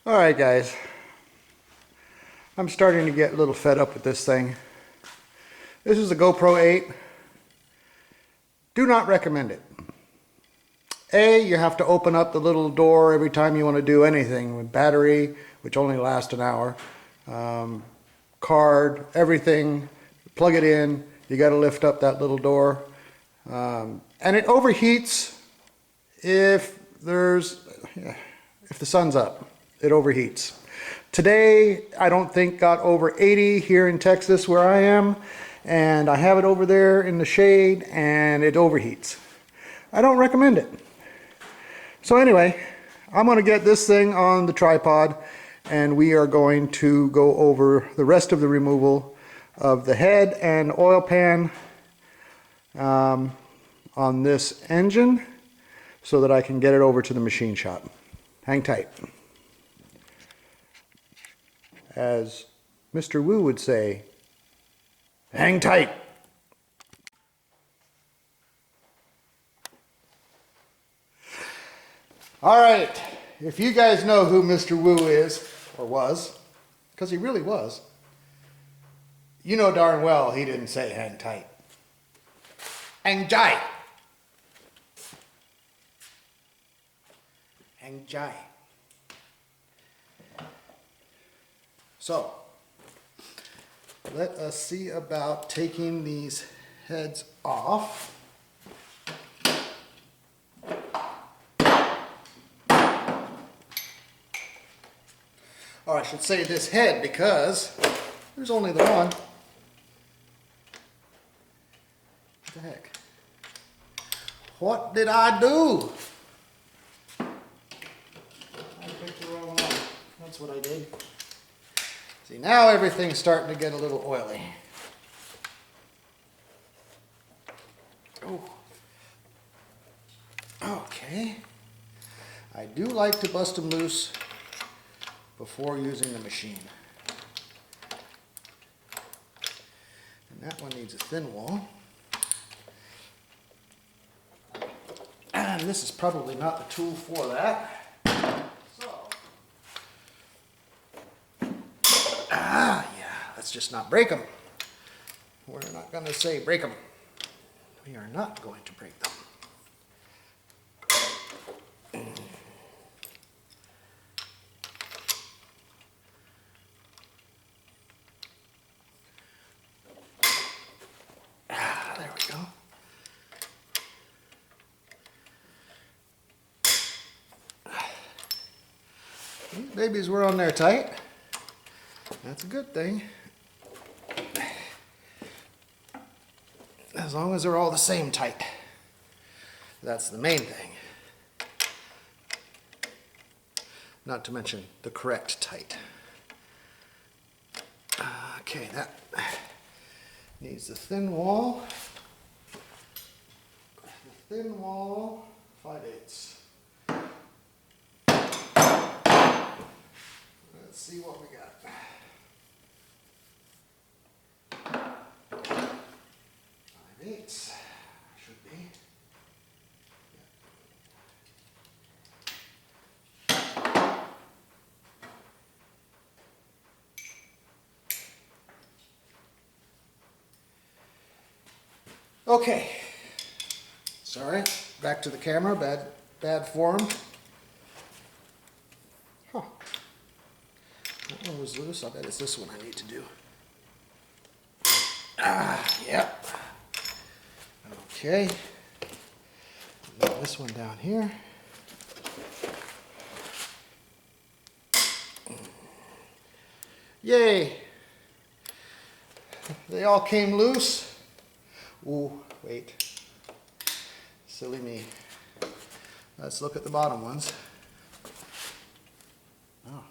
Alright guys, I'm starting to get a little fed up with this thing. This is a GoPro 8. Do not recommend it. You have to open up the little door every time you want to do anything with battery, which only lasts an hour. Card, everything, plug it in, you got to lift up that little door. And it overheats if the sun's up. It overheats. Today, I don't think got over 80 here in Texas where I am, and I have it over there in the shade and it overheats. I don't recommend it. So anyway, I'm going to get this thing on the tripod and we are going to go over the rest of the removal of the head and oil pan on this engine so that I can get it over to the machine shop. Hang tight. As Mr. Wu would say, hang tight. All right, if you guys know who Mr. Wu is, or was, because he really was, you know darn well he didn't say hang tight. Hang tight. Hang tight. So, let us see about taking these heads off. Or I should say this head because there's only the one. What the heck? What did I do? I picked the wrong one. That's what I did. See, now everything's starting to get a little oily. Oh. Okay. I do like to bust them loose before using the machine. And that one needs a thin wall. And this is probably not the tool for that. Let's just not break them. We're not going to say break them. We are not going to break them. There we go. These babies were on there tight. That's a good thing. As long as they're all the same tight. That's the main thing. Not to mention the correct tight. Okay, that needs the thin wall. The thin wall, 5/8. Let's see what we got. 5/8 should be. Okay. Sorry. Back to the camera. Bad form. Huh. That one was loose. I bet it's this one I need to do. Yep. Okay. Now this one down here. Yay! They all came loose. Ooh, wait. Silly me. Let's look at the bottom ones. Oh,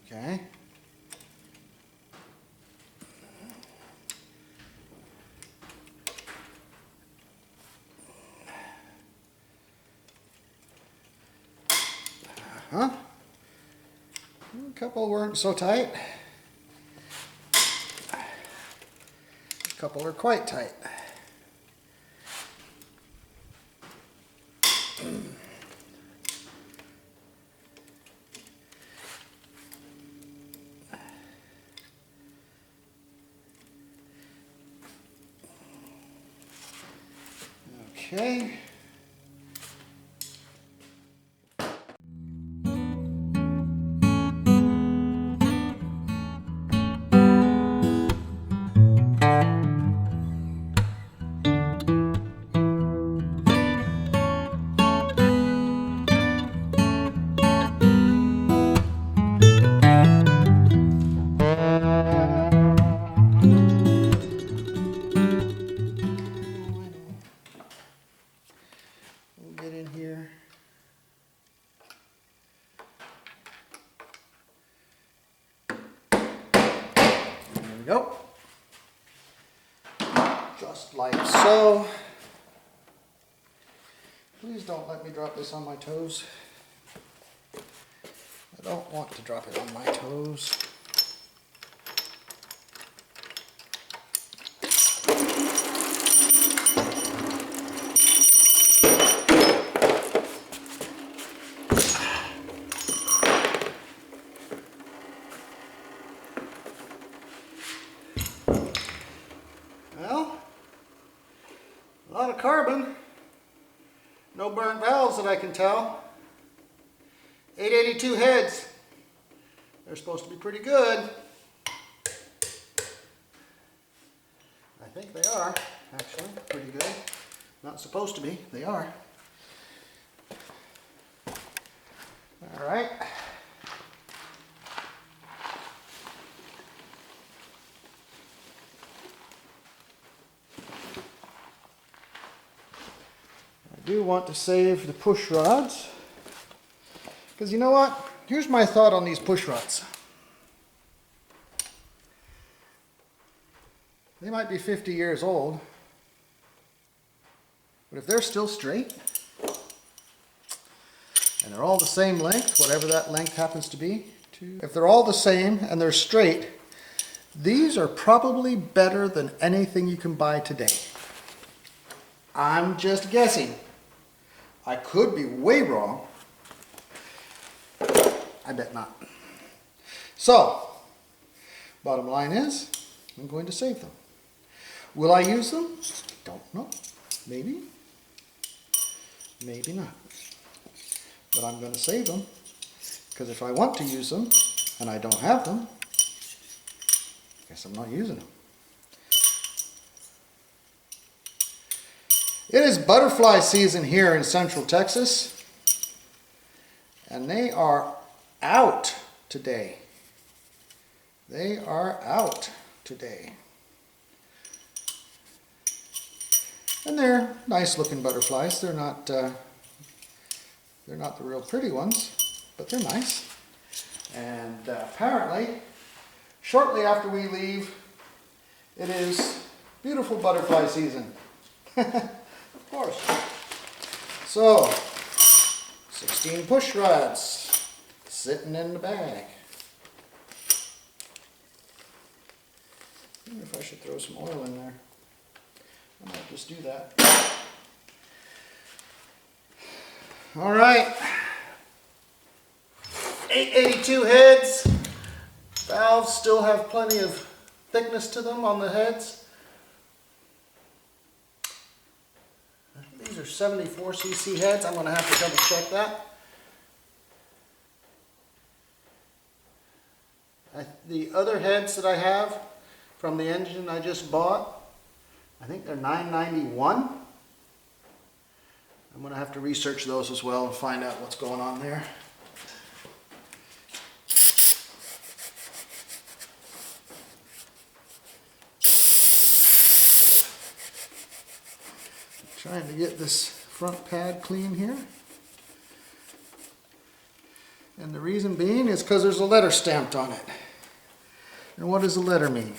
okay. A couple weren't so tight. A couple are quite tight. Okay. We'll get in here. There we go. Just like so. Please don't let me drop this on my toes. I don't want to drop it on my toes. Well, a lot of carbon. No burnt valves that I can tell. 882 heads. They're supposed to be pretty good. I think they are, actually, pretty good. Not supposed to be, they are. All right. I do want to save the push rods, because you know what? Here's my thought on these push rods. They might be 50 years old, but if they're still straight, and they're all the same length, whatever that length happens to be, if they're all the same and they're straight, these are probably better than anything you can buy today. I'm just guessing. I could be way wrong. I bet not. So, bottom line is, I'm going to save them. Will I use them? Don't know. Maybe. Maybe not. But I'm going to save them, because if I want to use them and I don't have them, I guess I'm not using them. It is butterfly season here in Central Texas, and they are out today. They are out today. And they're nice looking butterflies. They're not the real pretty ones, but they're nice. And apparently, shortly after we leave, it is beautiful butterfly season. Of course. So, 16 push rods sitting in the bag. I wonder if I should throw some oil in there. I might just do that. All right. 882 heads. Valves still have plenty of thickness to them on the heads. These are 74 cc heads. I'm going to have to double check that. The other heads that I have from the engine I just bought, I think they're $9.91. I'm going to have to research those as well and find out what's going on there. Trying to get this front pad clean here. And the reason being is because there's a letter stamped on it. And what does the letter mean?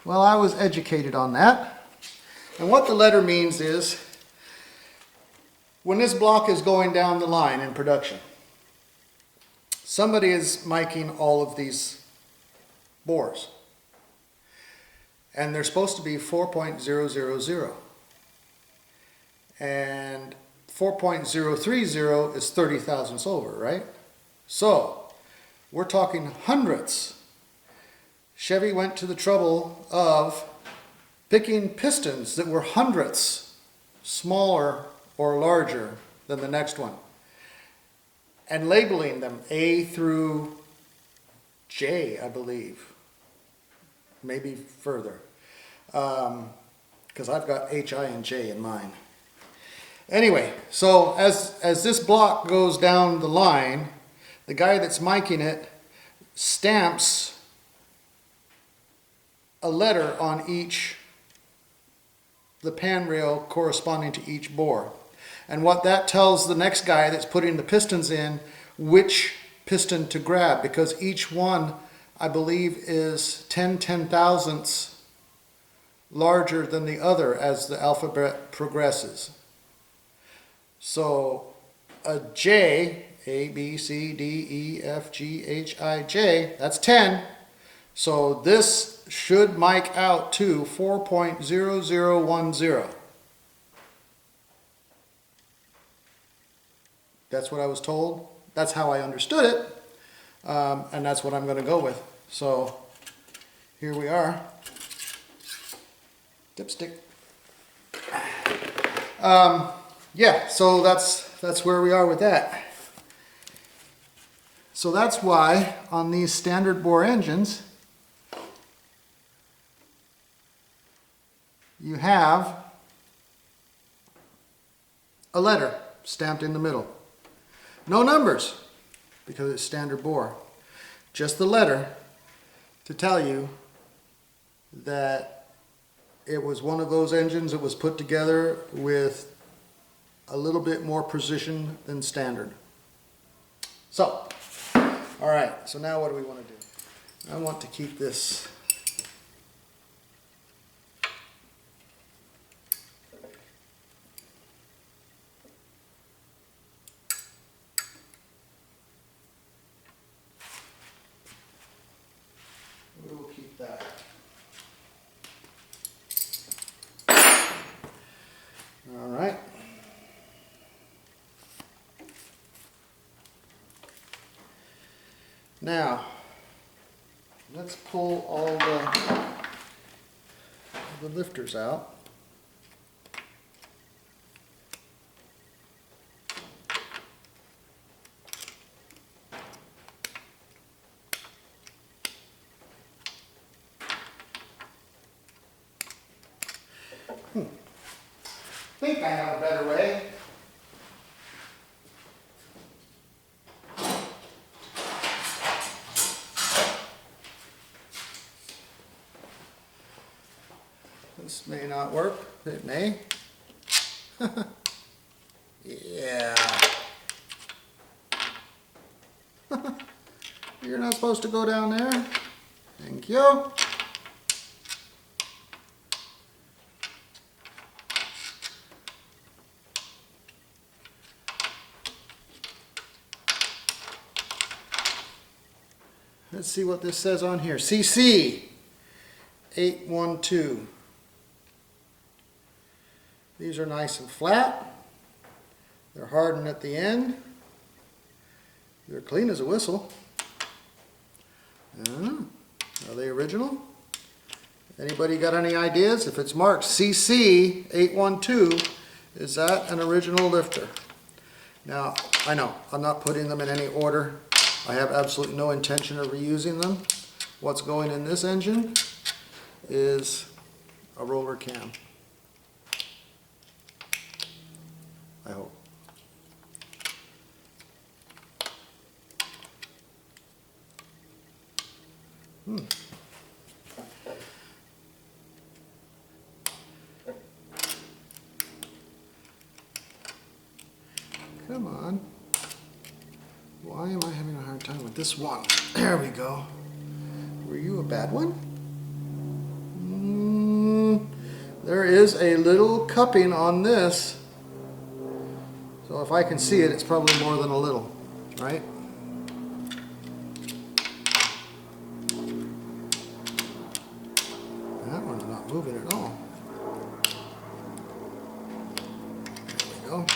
Well, I was educated on that. And what the letter means is, when this block is going down the line in production, somebody is miking all of these bores. And they're supposed to be 4.000. And 4.030 is 30 thousandths over, right? So, we're talking hundredths. Chevy went to the trouble of picking pistons that were hundredths smaller or larger than the next one, and labeling them A through J, I believe, maybe further, because I've got H, I, and J in mine. Anyway, so as this block goes down the line, the guy that's miking it stamps a letter on the pan rail corresponding to each bore. And what that tells the next guy that's putting the pistons in which piston to grab, because each one, I believe, is 10/10,000ths larger than the other as the alphabet progresses. So a J, A, B, C, D, E, F, G, H, I, J, that's 10. So this should mic out to 4.0010. That's what I was told. That's how I understood it. And that's what I'm going to go with. So here we are. Dipstick. Yeah, so that's where we are with that. So that's why on these standard bore engines, you have a letter stamped in the middle. No numbers, because it's standard bore. Just the letter to tell you that it was one of those engines that was put together with a little bit more precision than standard. So, all right, so now what do we want to do? I want to keep this that. All right. Now, let's pull all the lifters out. I think I have a better way. This may not work, but it may. Yeah. You're not supposed to go down there. Thank you. Let's see what this says on here. CC 812. These are nice and flat. They're hardened at the end. They're clean as a whistle. Are they original? Anybody got any ideas? If it's marked CC 812, is that an original lifter? Now, I know, I'm not putting them in any order. I have absolutely no intention of reusing them. What's going in this engine is a roller cam. I hope. Come on. Why am I having a hard time with this one? There we go. Were you a bad one? There is a little cupping on this. So if I can see it, it's probably more than a little, right? That one's not moving at all. There we go.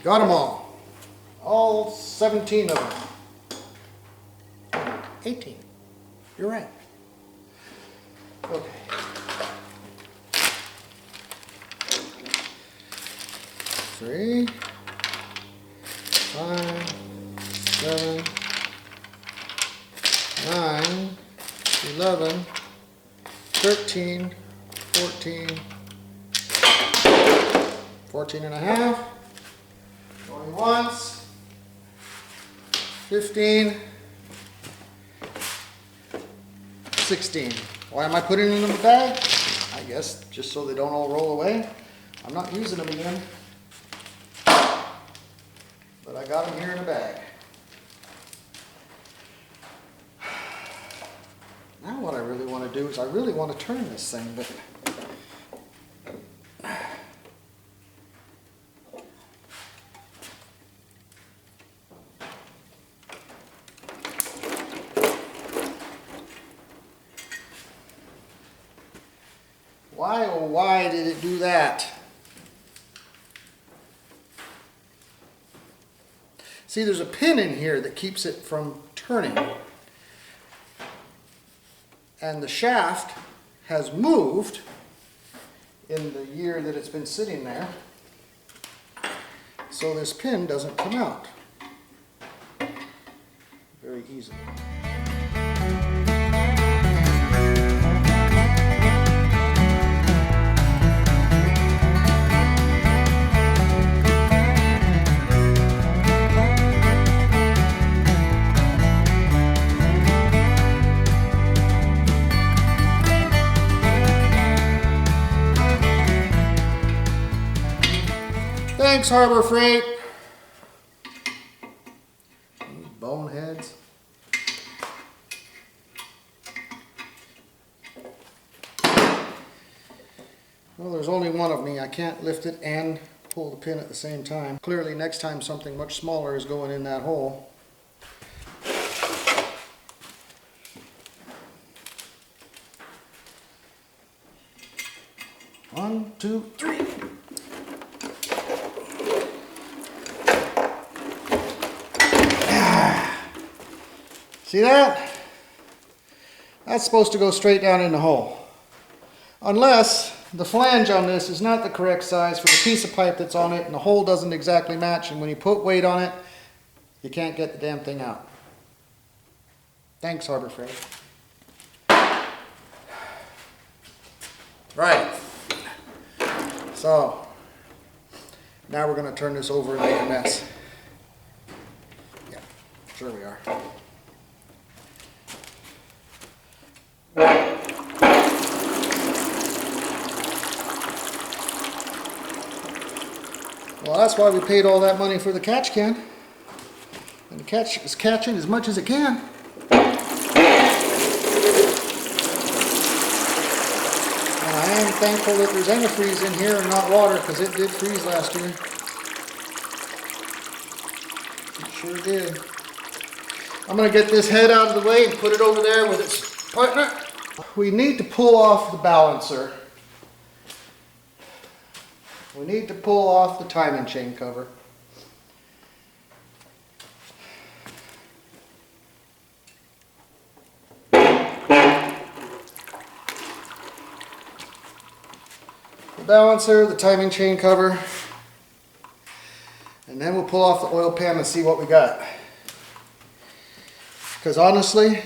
Got them all 17 of them. 18, you're right. Okay. 3, 5, 7, 9, 11, 13, 14, 14 and a half, going once, 15, 16. Why am I putting them in the bag? I guess just so they don't all roll away. I'm not using them again, but I got them here in a bag. Now what I really want to do is I really want to turn this thing, but why, oh why did it do that? See, there's a pin in here that keeps it from turning. And the shaft has moved in the year that it's been sitting there, so this pin doesn't come out very easily. Thanks, Harbor Freight. These boneheads. Well, there's only one of me. I can't lift it and pull the pin at the same time. Clearly, next time something much smaller is going in that hole. 1, 2, 3. See that? That's supposed to go straight down in the hole. Unless the flange on this is not the correct size for the piece of pipe that's on it and the hole doesn't exactly match, and when you put weight on it, you can't get the damn thing out. Thanks, Harbor Freight. Right. So, now we're going to turn this over and make a mess. Yeah, sure we are. Well, that's why we paid all that money for the catch can. And the catch is catching as much as it can. And I am thankful that there's antifreeze in here and not water, because it did freeze last year. It sure did. I'm going to get this head out of the way and put it over there with its partner. We need to pull off the balancer. We need to pull off the timing chain cover. The balancer, the timing chain cover, and then we'll pull off the oil pan and see what we got. Because honestly,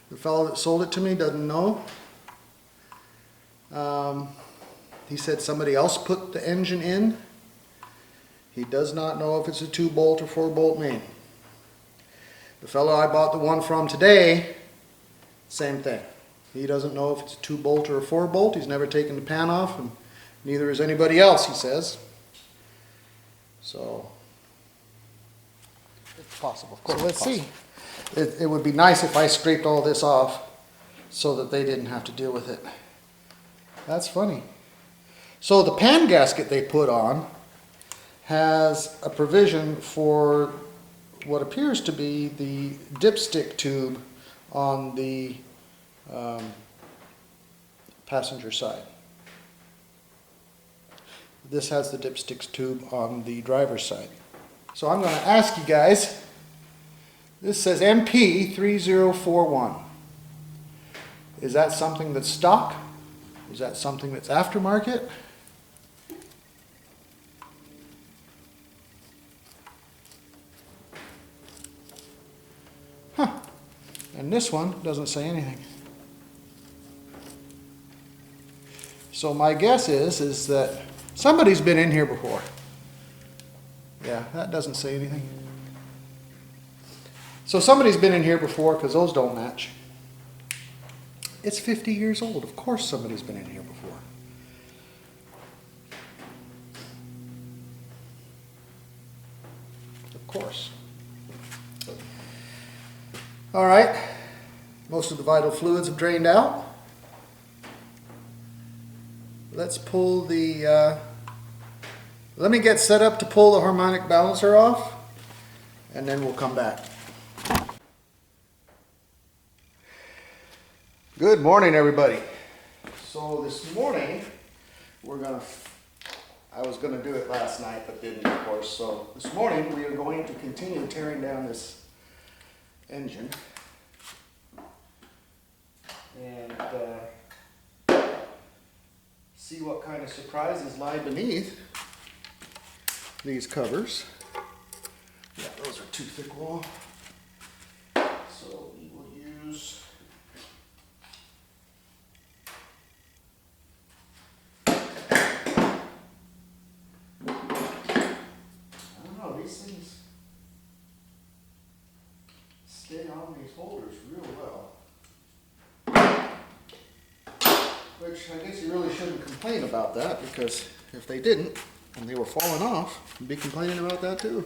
the fellow that sold it to me doesn't know. He said somebody else put the engine in. He does not know if it's a 2-bolt or 4-bolt main. The fellow I bought the one from today, same thing. He doesn't know if it's a 2-bolt or a 4-bolt. He's never taken the pan off, and neither is anybody else, he says. So, it's possible. Of course, so let's see. It would be nice if I scraped all this off so that they didn't have to deal with it. That's funny. So the pan gasket they put on has a provision for what appears to be the dipstick tube on the passenger side. This has the dipsticks tube on the driver's side. So I'm going to ask you guys, this says MP3041. Is that something that's stock? Is that something that's aftermarket? Huh. And this one doesn't say anything. So my guess is that somebody's been in here before. Yeah, that doesn't say anything. So somebody's been in here before because those don't match. It's 50 years old. Of course somebody's been in here before. Of course. All right. Most of the vital fluids have drained out. Let's pull the, let me get set up to pull the harmonic balancer off, and then we'll come back. Good morning, everybody. So this morning, I was gonna do it last night, but didn't, of course. So this morning, we are going to continue tearing down this engine. And see what kind of surprises lie beneath these covers. Yeah, those are too thick wall. So we will use I don't know, these things stay on these holders real well. Which I guess you really shouldn't complain about that, because if they didn't and they were falling off, you'd be complaining about that too.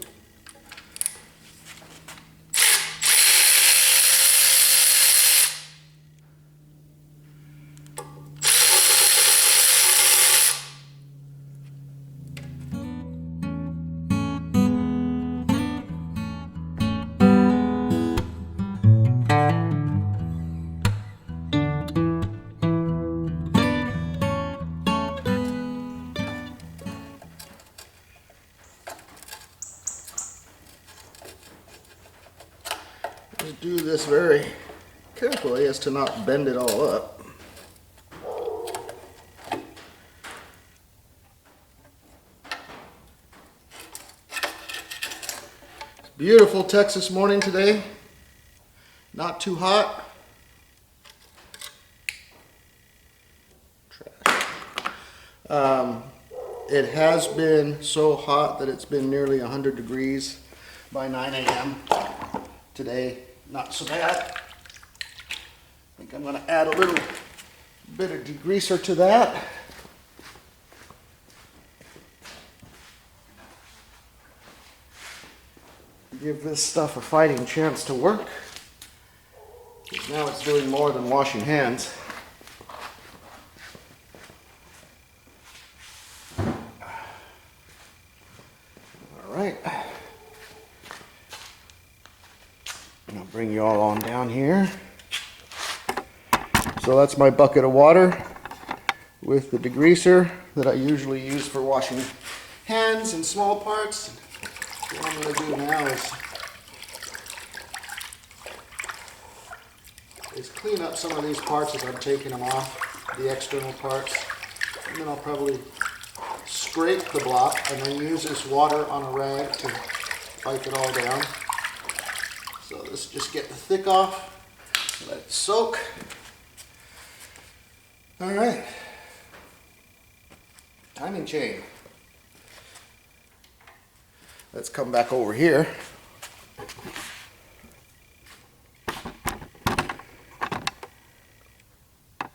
Just do this very carefully as to not bend it all up. It's a beautiful Texas morning today. Not too hot. Trash. It has been so hot that it's been nearly 100 degrees by 9 a.m. Today, not so bad. I think I'm going to add a little bit of degreaser to that. Give this stuff a fighting chance to work. Now it's doing more than washing hands. All right. I'll bring you all on down here. So that's my bucket of water with the degreaser that I usually use for washing hands and small parts. What I'm going to do now is clean up some of these parts as I'm taking them off, the external parts. And then I'll probably scrape the block and then use this water on a rag to wipe it all down. So let's just get the thick off, let it soak. All right, timing chain. Let's come back over here.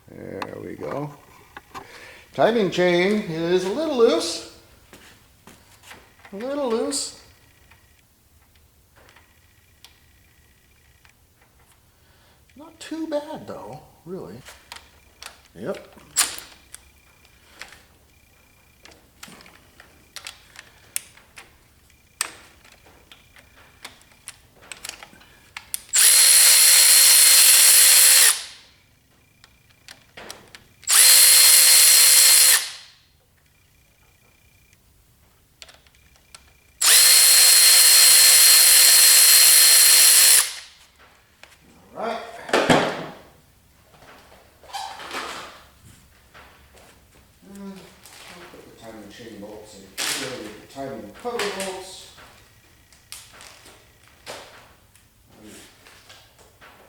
There we go. Timing chain is a little loose. A little loose. Not too bad though, really. Yep. bolts, and here are the timing cover bolts. I'm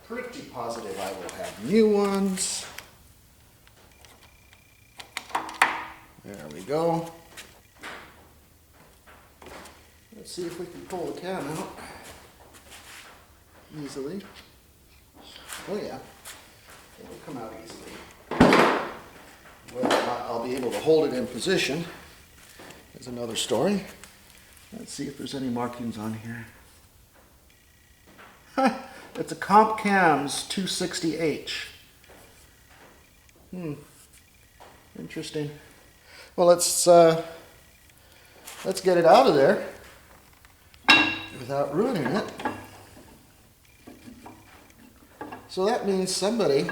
pretty positive I will have new ones. There we go. Let's see if we can pull the cam out easily. Oh yeah, it will come out easily. Whether or not I'll be able to hold it in position is another story. Let's see if there's any markings on here. It's a Comp Cams 260H. Interesting. Well, let's get it out of there without ruining it. So that means somebody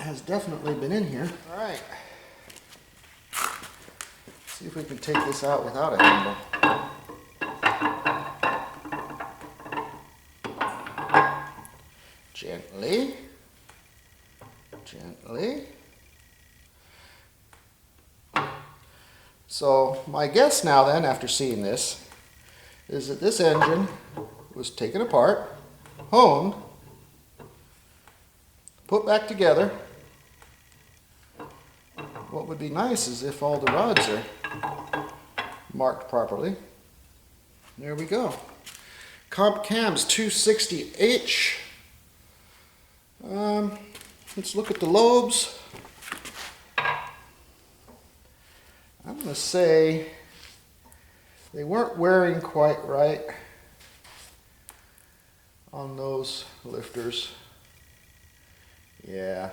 has definitely been in here. All right. See if we can take this out without a handle. Gently. Gently. So my guess now then, after seeing this, is that this engine was taken apart, honed, put back together. What would be nice is if all the rods are marked properly. There we go. Comp Cams 260H. Let's look at the lobes. I'm going to say they weren't wearing quite right on those lifters. Yeah.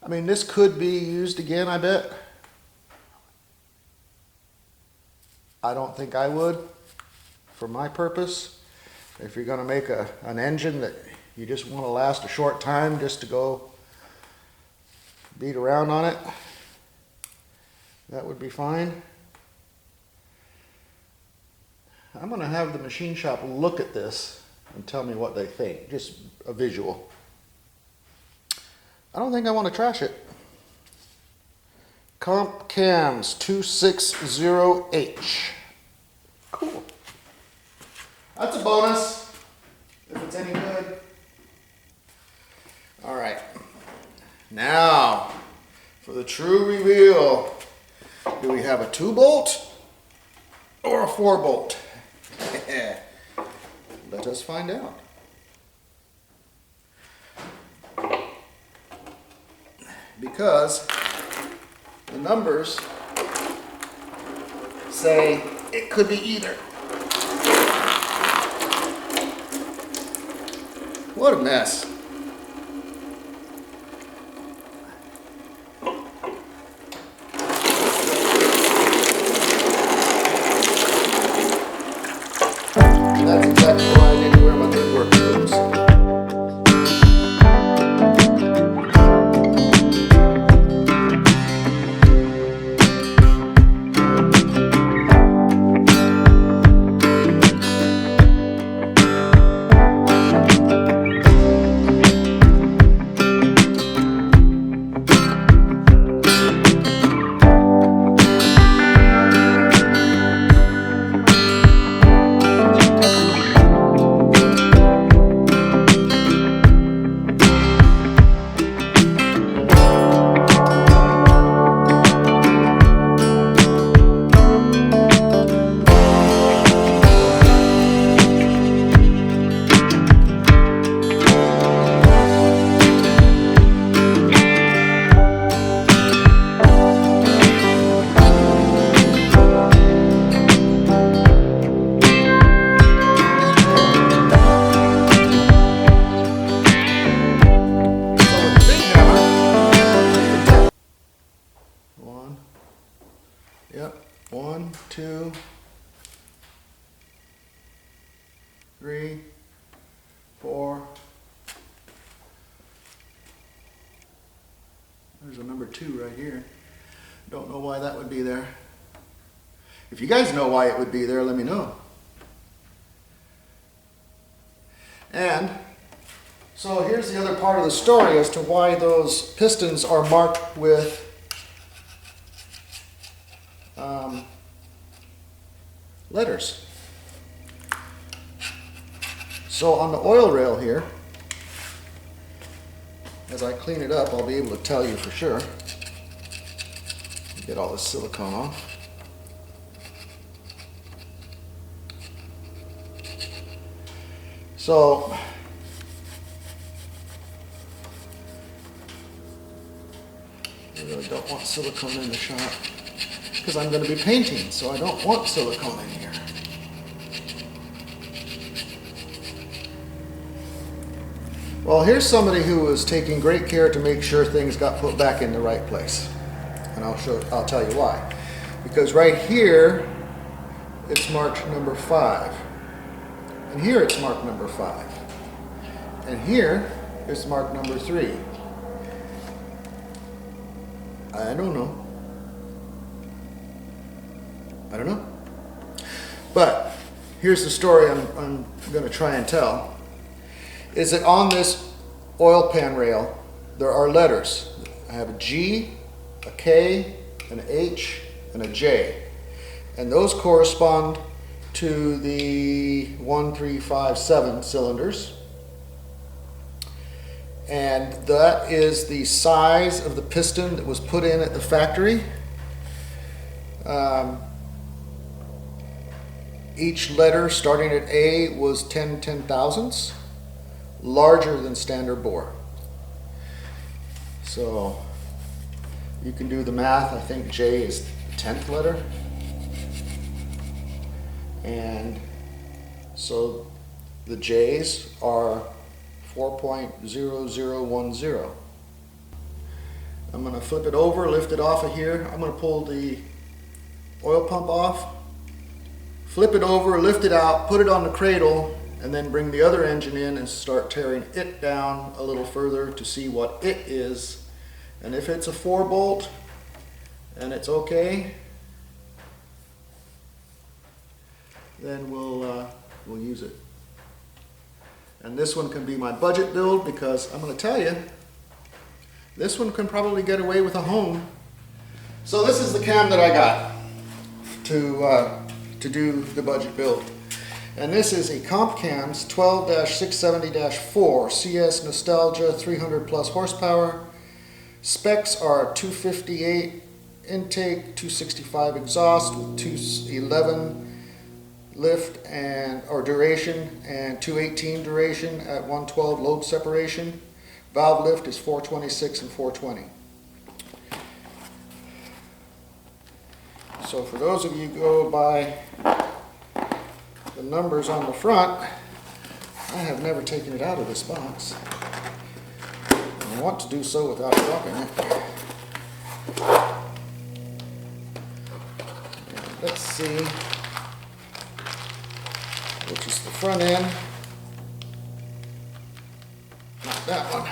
I mean, this could be used again, I bet. I don't think I would, for my purpose. If you're going to make an engine that you just want to last a short time just to go beat around on it, that would be fine. I'm going to have the machine shop look at this and tell me what they think, just a visual. I don't think I want to trash it. Comp Cams 260H. Cool. That's a bonus, if it's any good. All right. Now, for the true reveal. Do we have a 2-bolt or a 4-bolt? Let us find out. Because the numbers say it could be either. What a mess. That's exactly why I didn't wear my good work boots. Yep, 1, 2, 3, 4. There's a number 2 right here. Don't know why that would be there. If you guys know why it would be there, let me know. And so here's the other part of the story as to why those pistons are marked with letters. So on the oil rail here, as I clean it up, I'll be able to tell you for sure. Get all this silicone off. So I really don't want silicone in the shop because I'm going to be painting, so I don't want silicone in here. Well, here's somebody who was taking great care to make sure things got put back in the right place. And I'll tell you why. Because right here, it's marked number 5. And here it's marked number 5. And here, it's marked number 3. I don't know. I don't know. But here's the story I'm going to try and tell. Is that on this oil pan rail, there are letters. I have a G, a K, an H, and a J. And those correspond to the 1, 3, 5, 7 cylinders. And that is the size of the piston that was put in at the factory. Each letter starting at A was 10 10,000ths, larger than standard bore. So you can do the math. I think J is the 10th letter. And so the J's are 4.0010. I'm going to flip it over, lift it off of here. I'm going to pull the oil pump off, flip it over, lift it out, put it on the cradle, and then bring the other engine in and start tearing it down a little further to see what it is. And if it's a 4-bolt and it's okay, then we'll use it. And this one can be my budget build because I'm going to tell you, this one can probably get away with a home. So this is the cam that I got to do the budget build. And this is a Comp Cams 12-670-4 CS Nostalgia 300 plus horsepower. Specs are 258 intake, 265 exhaust with 211 lift or duration and 218 duration at 112 load separation. Valve lift is 426 and 420. So for those of you who go by the numbers on the front, I have never taken it out of this box. I want to do so without dropping it. And let's see which is the front end. Not that one.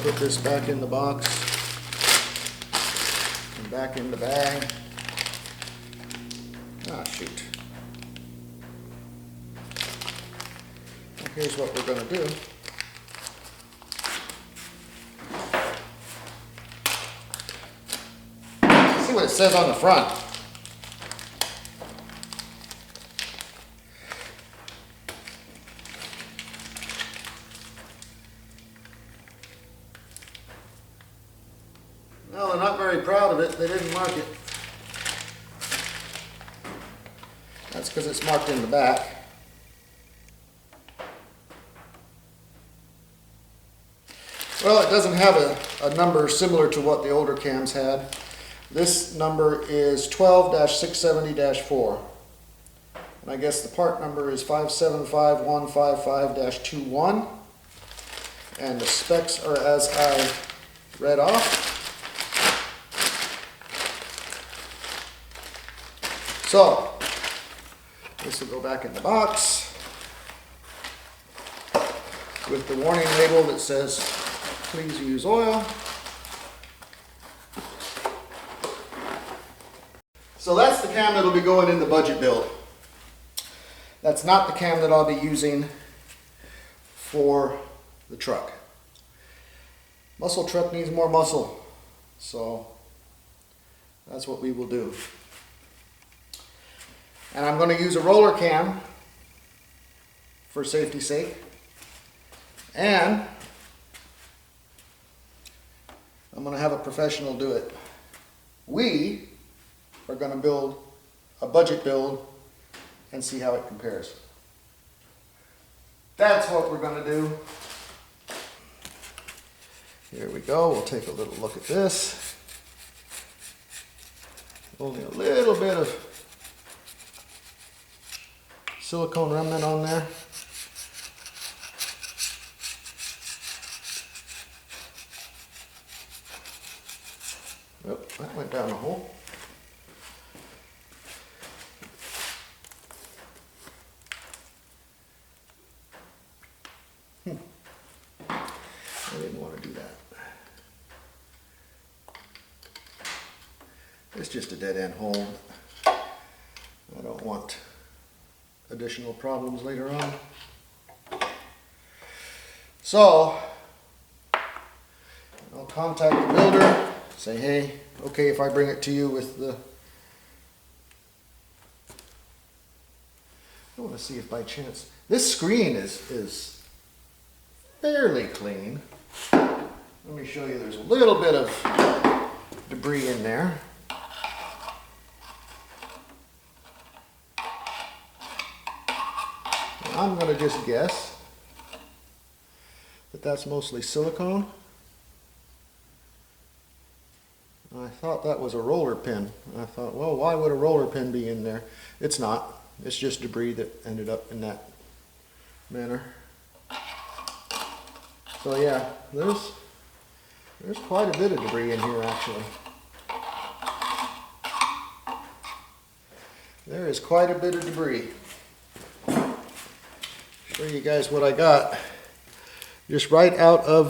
Put this back in the box and back in the bag. Ah, shoot. Well, here's what we're going to do. See what it says on the front. No, they're not very proud of it. They didn't mark it. That's because it's marked in the back. Well, it doesn't have a number similar to what the older cams had. This number is 12-670-4. And I guess the part number is 575155-21. And the specs are as I read off. So, This will go back in the box with the warning label that says, please use oil. So that's the cam that'll be going in the budget build. That's not the cam that I'll be using for the truck. Muscle truck needs more muscle, so that's what we will do. And I'm going to use a roller cam for safety's sake. And I'm going to have a professional do it. We are going to build a budget build and see how it compares. That's what we're going to do. Here we go. We'll take a little look at this. Only a little bit of silicone remnant on there. Oh, that went down the hole. I didn't want to do that. It's just a dead end hole. I don't want additional problems later on. So I'll contact the builder, say, hey, okay if I bring it to you with the, I want to see if by chance, this screen is fairly clean. Let me show you, there's a little bit of debris in there. I'm going to just guess that that's mostly silicone. I thought that was a roller pin. I thought, well, why would a roller pin be in there? It's not. It's just debris that ended up in that manner. So yeah, there's quite a bit of debris in here actually. There is quite a bit of debris. Show you guys what I got. Just right off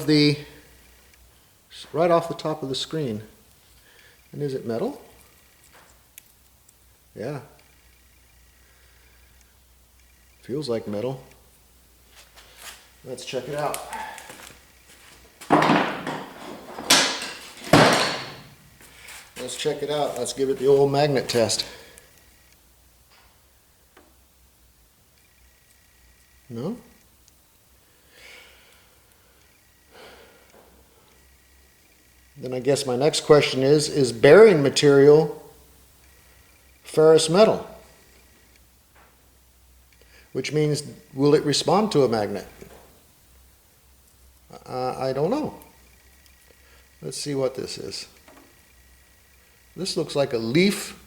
the top of the screen. And is it metal? Yeah. Feels like metal. Let's check it out. Let's check it out. Let's give it the old magnet test. No? Then I guess my next question is bearing material ferrous metal? Which means, will it respond to a magnet? I don't know. Let's see what this is. This looks like a leaf.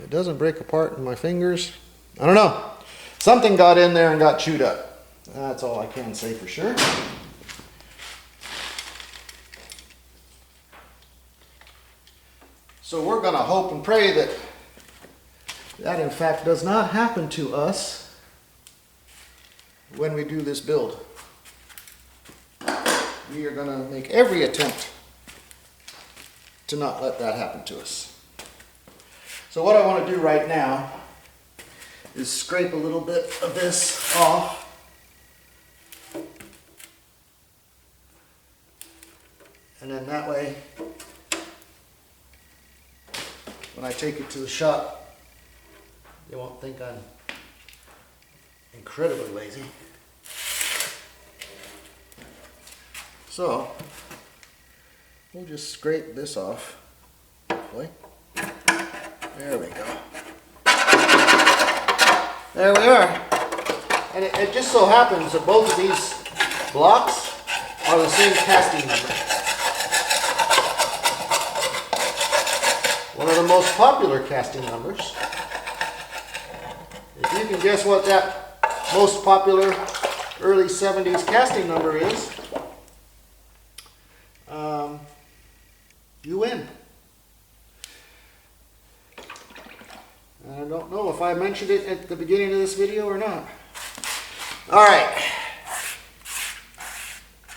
It doesn't break apart in my fingers. I don't know. Something got in there and got chewed up. That's all I can say for sure. So we're going to hope and pray that that in fact does not happen to us when we do this build. We are going to make every attempt to not let that happen to us. So what I want to do right now is scrape a little bit of this off. And then that way, when I take it to the shop, they won't think I'm incredibly lazy. So, we'll just scrape this off, hopefully. There we go. There we are. And it just so happens that both of these blocks are the same casting number. One of the most popular casting numbers. If you can guess what that most popular early 70s casting number is, mentioned it at the beginning of this video or not? All right.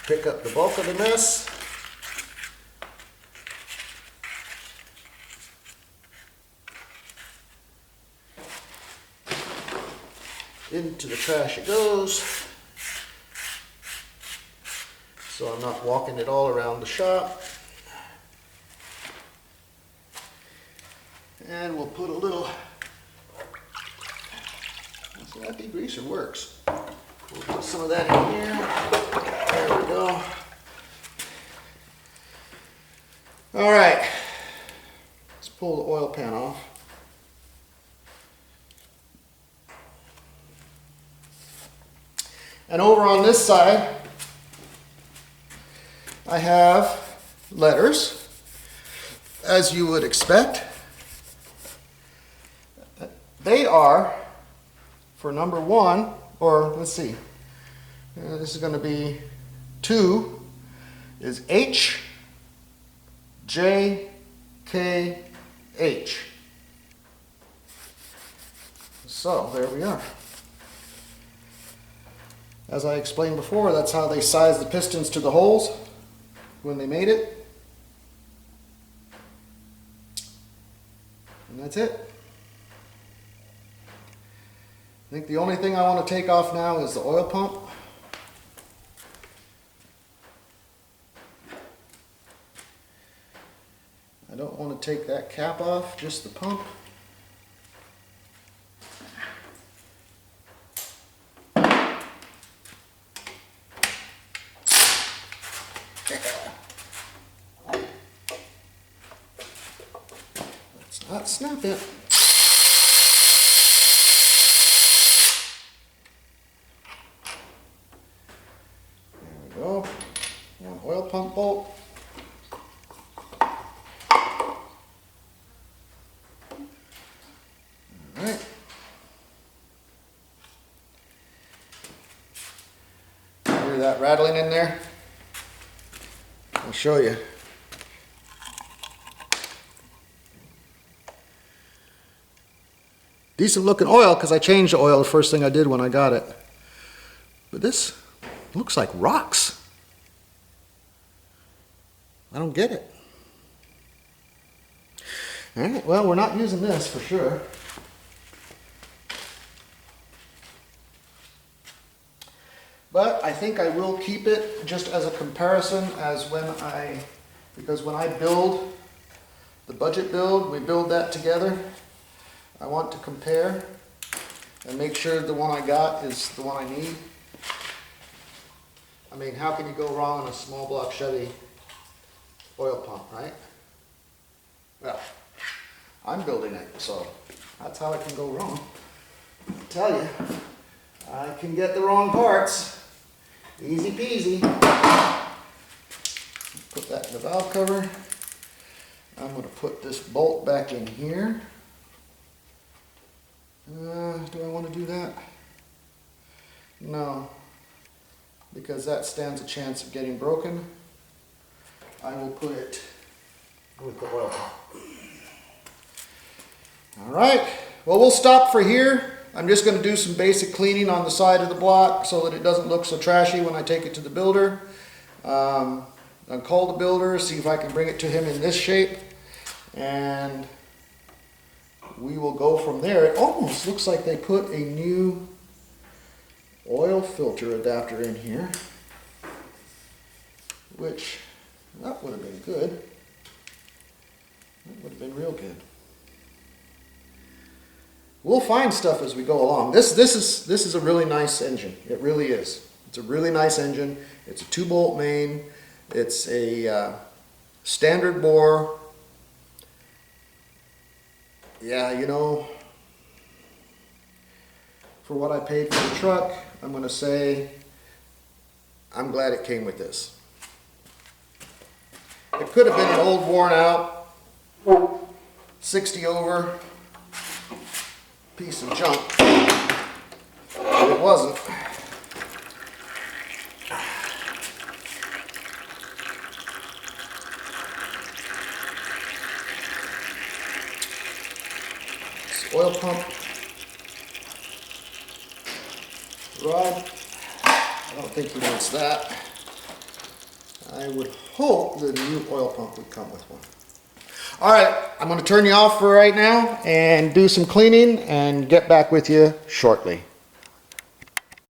Pick up the bulk of the mess. Into the trash it goes. So I'm not walking it all around the shop. And we'll put a little, so that degreaser works. We'll put some of that in here. There we go. All right, let's pull the oil pan off. And over on this side, I have letters, as you would expect. They are for number 1, or let's see, this is going to be 2, is H, J, K, H. So there we are. As I explained before, that's how they sized the pistons to the holes when they made it. And that's it. I think the only thing I want to take off now is the oil pump. I don't want to take that cap off, just the pump. Let's not snap it. Go. One oil pump bolt. All right. Hear that rattling in there? I'll show you. Decent looking oil because I changed the oil the first thing I did when I got it. But this looks like rocks. I don't get it. All right, well, we're not using this for sure. But I think I will keep it just as a comparison as because when I build the budget build, we build that together. I want to compare and make sure the one I got is the one I need. I mean, how can you go wrong on a small block Chevy oil pump, right? Well, I'm building it, so that's how it can go wrong. I tell you, I can get the wrong parts. Easy peasy. Put that in the valve cover. I'm going to put this bolt back in here. Do I want to do that? No, because that stands a chance of getting broken. I will put it with the oil pump. All right, well, we'll stop for here. I'm just going to do some basic cleaning on the side of the block so that it doesn't look so trashy when I take it to the builder. I'll call the builder, see if I can bring it to him in this shape, and we will go from there. It almost looks like they put a new oil filter adapter in here, which that would have been good. That would have been real good. We'll find stuff as we go along. This is a really nice engine. It really is. It's a really nice engine. It's a 2-bolt main. It's a standard bore. Yeah, you know, for what I paid for the truck, I'm going to say I'm glad it came with this. It could have been an old, worn out, 60 over piece of junk, but it wasn't. This oil pump rod. I don't think he wants that. I would hope the new oil pump would come with one. All right, I'm going to turn you off for right now and do some cleaning and get back with you shortly.